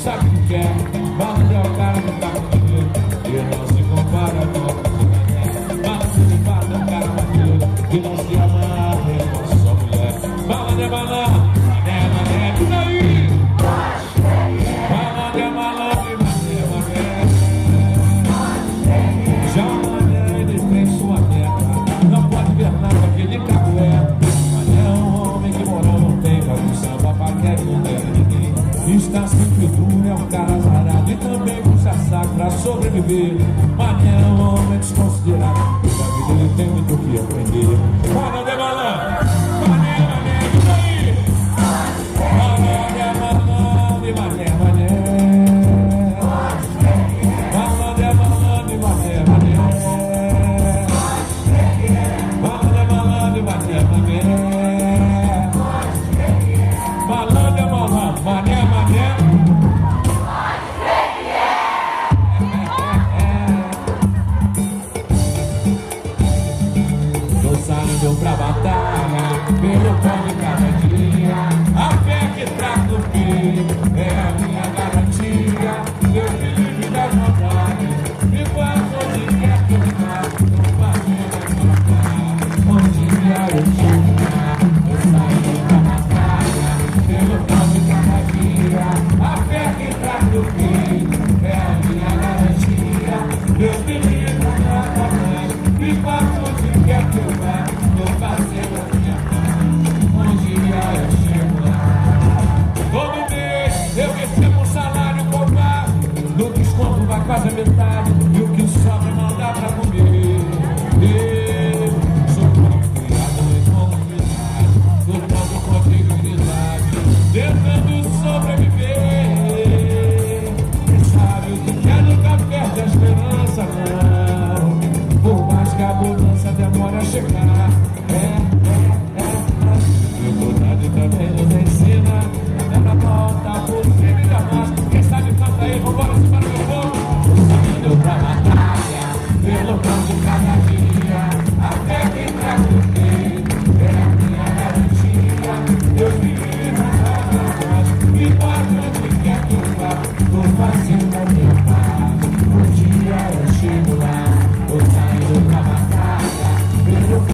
sabe o que quer. Malandro é o cara que tá contigo e não se compara com o mané. Malandro de fato é um cara maneiro que não se amarra em uma só mulher. Malandro é malandro, mané, mané, tudo aí. Malandro é malandro e mané, mané. Já o mané, ele tem sua meta. Não pode ver nada com aquele cabué. Mané é um homem que moral não tem, vai pro samba, paquete, não tem ninguém. Está sempre duro, é um cara azarado e também puxa saco pra sobreviver. Mané é um homem desconsiderado, e da vida ele tem muito o que aprender. Malandro é malandro.